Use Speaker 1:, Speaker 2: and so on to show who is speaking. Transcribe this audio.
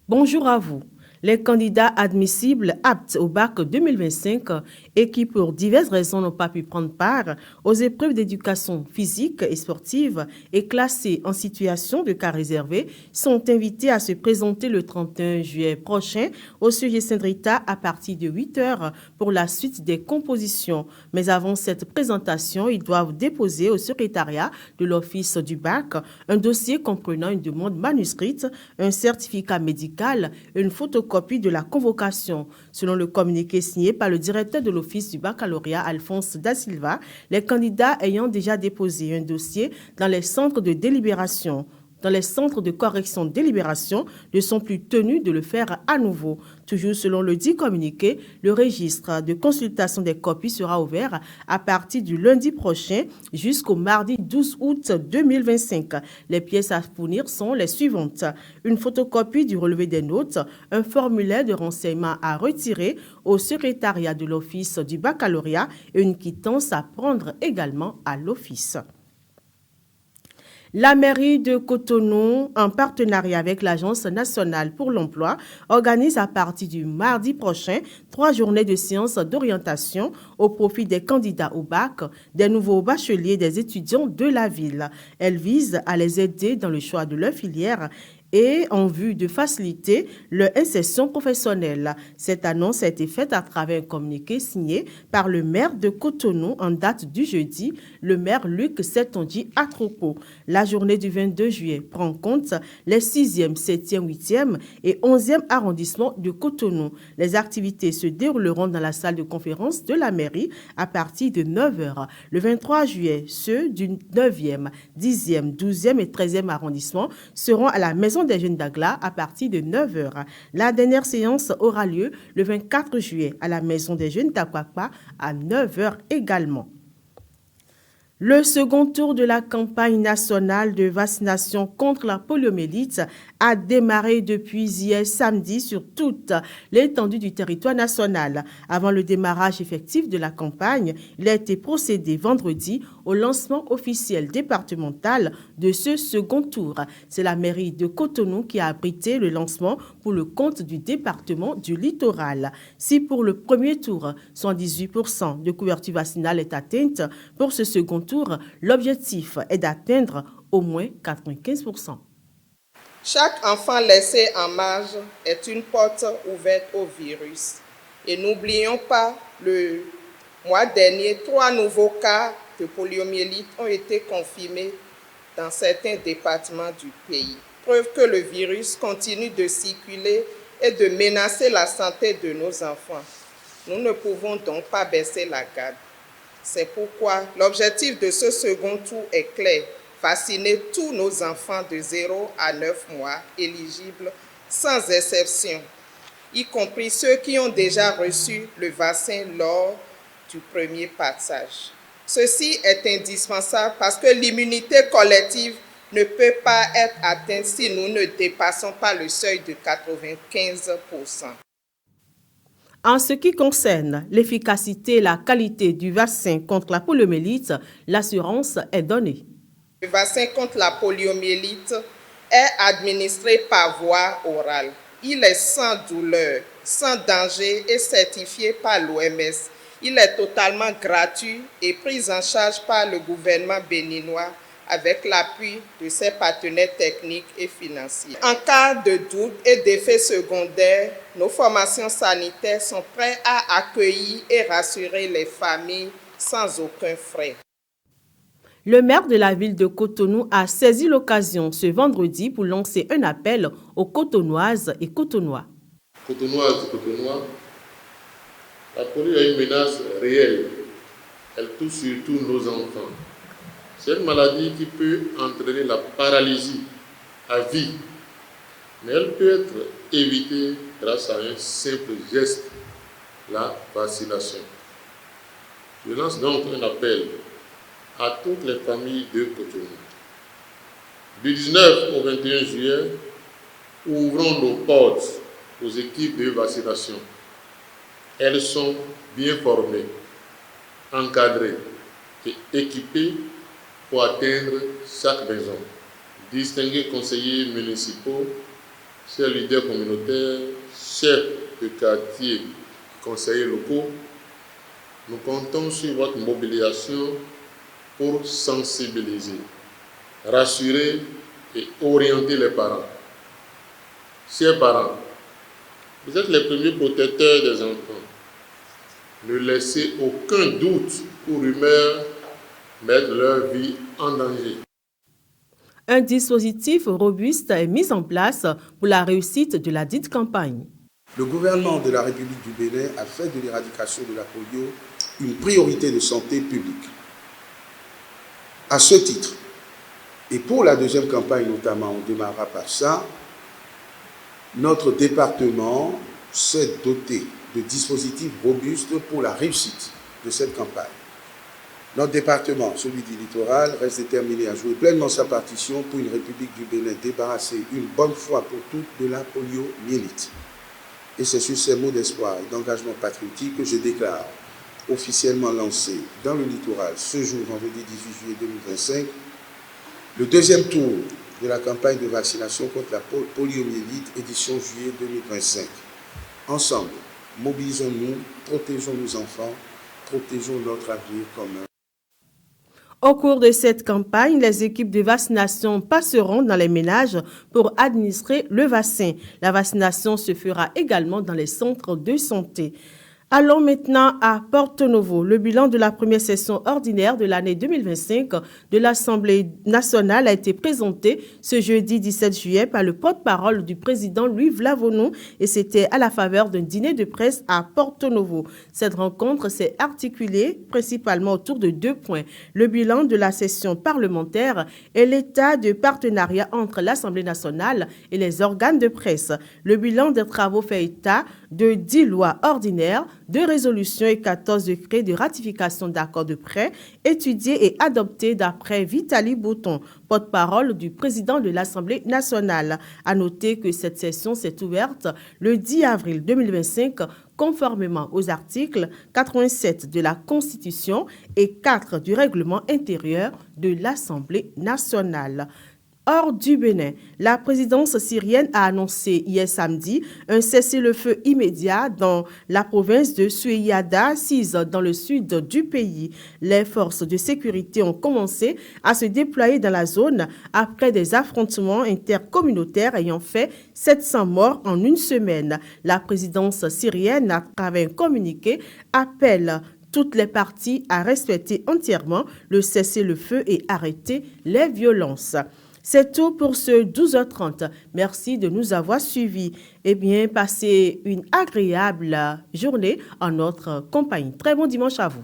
Speaker 1: Bonjour à vous. Les candidats admissibles aptes au bac 2025 et qui, pour diverses raisons, n'ont pas pu prendre part aux épreuves d'éducation physique et sportive et classés en situation de cas réservé sont invités à se présenter le 31 juillet prochain au sujet Saint-Rita à partir de 8 heures pour la suite des compositions. Mais avant cette présentation, ils doivent déposer au secrétariat de l'Office du bac un dossier comprenant une demande manuscrite, un certificat médical et une photocopie de la convocation. Selon le communiqué signé par le directeur de l'Office du baccalauréat, Alphonse Da Silva, les candidats ayant déjà déposé un dossier dans les centres de délibération dans les centres de correction de délibération ne sont plus tenus de le faire à nouveau. Toujours selon le dit communiqué, le registre de consultation des copies sera ouvert à partir du lundi prochain jusqu'au mardi 12 août 2025. Les pièces à fournir sont les suivantes. Une photocopie du relevé des notes, un formulaire de renseignement à retirer au secrétariat de l'Office du baccalauréat et une quittance à prendre également à l'Office. La mairie de Cotonou, en partenariat avec l'Agence nationale pour l'emploi, organise à partir du mardi prochain 3 journées de séances d'orientation au profit des candidats au bac, des nouveaux bacheliers et des étudiants de la ville. Elle vise à les aider dans le choix de leur filière et en vue de faciliter leur insertion professionnelle. Cette annonce a été faite à travers un communiqué signé par le maire de Cotonou en date du jeudi, le maire Luc Setonji Atropo. La journée du 22 juillet prend en compte les 6e, 7e, 8e et 11e arrondissements de Cotonou. Les activités se dérouleront dans la salle de conférence de la mairie à partir de 9 h. Le 23 juillet, ceux du 9e, 10e, 12e et 13e arrondissement seront à la maison des jeunes d'Agla à partir de 9 h. La dernière séance aura lieu le 24 juillet à la maison des jeunes d'Akwakwa à 9 h également. Le second tour de la campagne nationale de vaccination contre la poliomyélite a démarré depuis hier samedi sur toute l'étendue du territoire national. Avant le démarrage effectif de la campagne, il a été procédé vendredi au lancement officiel départemental de ce second tour. C'est la mairie de Cotonou qui a abrité le lancement pour le compte du département du littoral. Si pour le premier tour, 118% de couverture vaccinale est atteinte, pour ce second tour, l'objectif est d'atteindre au moins 95%.
Speaker 2: Chaque enfant laissé en marge est une porte ouverte au virus. Et n'oublions pas, le mois dernier, 3 nouveaux cas de poliomyélite ont été confirmés dans certains départements du pays. Preuve que le virus continue de circuler et de menacer la santé de nos enfants. Nous ne pouvons donc pas baisser la garde. C'est pourquoi l'objectif de ce second tour est clair. Vacciner tous nos enfants de 0 à 9 mois éligibles sans exception, y compris ceux qui ont déjà reçu le vaccin lors du premier passage. Ceci est indispensable parce que l'immunité collective ne peut pas être atteinte si nous ne dépassons pas le seuil de 95%.
Speaker 1: En ce qui concerne l'efficacité et la qualité du vaccin contre la poliomyélite, l'assurance est donnée.
Speaker 2: Le vaccin contre la poliomyélite est administré par voie orale. Il est sans douleur, sans danger et certifié par l'OMS. Il est totalement gratuit et pris en charge par le gouvernement béninois avec l'appui de ses partenaires techniques et financiers. En cas de doute et d'effets secondaires, nos formations sanitaires sont prêtes à accueillir et rassurer les familles sans aucun frais.
Speaker 1: Le maire de la ville de Cotonou a saisi l'occasion ce vendredi pour lancer un appel aux Cotonnoises et Cotonnois.
Speaker 3: Cotonnoises et Cotonnois, la polio est une menace réelle. Elle touche surtout nos enfants. C'est une maladie qui peut entraîner la paralysie à vie, mais elle peut être évitée grâce à un simple geste, la vaccination. Je lance donc un appel à toutes les familles de Cotonou. Du 19 au 21 juillet, ouvrons nos portes aux équipes de vaccination. Elles sont bien formées, encadrées et équipées pour atteindre chaque maison. Distingués conseillers municipaux chers leaders communautaires, chefs de quartier, conseillers locaux, nous comptons sur votre mobilisation pour sensibiliser, rassurer et orienter les parents. Chers parents, vous êtes les premiers protecteurs des enfants. Ne laissez aucun doute ou rumeur mettre leur vie en danger.
Speaker 1: Un dispositif robuste est mis en place pour la réussite de la dite campagne.
Speaker 4: Le gouvernement de la République du Bénin a fait de l'éradication de la polio une priorité de santé publique. À ce titre, et pour la deuxième campagne notamment, on démarrera par ça, notre département s'est doté de dispositifs robustes pour la réussite de cette campagne. Notre département, celui du littoral, reste déterminé à jouer pleinement sa partition pour une République du Bénin débarrassée une bonne fois pour toutes de la poliomyélite. Et c'est sur ces mots d'espoir et d'engagement patriotique que je déclare officiellement lancé dans le littoral ce jour, vendredi 18 juillet 2025, le deuxième tour de la campagne de vaccination contre la poliomyélite, édition juillet 2025. Ensemble, mobilisons-nous, protégeons nos enfants, protégeons notre avenir commun.
Speaker 1: Au cours de cette campagne, les équipes de vaccination passeront dans les ménages pour administrer le vaccin. La vaccination se fera également dans les centres de santé. Allons maintenant à Porto Novo. Le bilan de la première session ordinaire de l'année 2025 de l'Assemblée nationale a été présenté ce jeudi 17 juillet par le porte-parole du président Louis Vlavonou et c'était à la faveur d'un dîner de presse à Porto Novo. Cette rencontre s'est articulée principalement autour de 2 points. Le bilan de la session parlementaire et l'état de partenariat entre l'Assemblée nationale et les organes de presse. Le bilan des travaux fait état de 10 lois ordinaires, 2 résolutions et 14 décrets de ratification d'accords de prêt étudiés et adoptés d'après Vitali Bouton, porte-parole du président de l'Assemblée nationale. À noter que cette session s'est ouverte le 10 avril 2025 conformément aux articles 87 de la Constitution et 4 du règlement intérieur de l'Assemblée nationale. Hors du Bénin, la présidence syrienne a annoncé hier samedi un cessez-le-feu immédiat dans la province de Sueyada, sise dans le sud du pays. Les forces de sécurité ont commencé à se déployer dans la zone après des affrontements intercommunautaires ayant fait 700 morts en une semaine. La présidence syrienne, à travers un communiqué, appelle toutes les parties à respecter entièrement le cessez-le-feu et arrêter les violences. C'est tout pour ce 12h30. Merci de nous avoir suivis. Eh bien, passez une agréable journée en notre compagnie. Très bon dimanche à vous.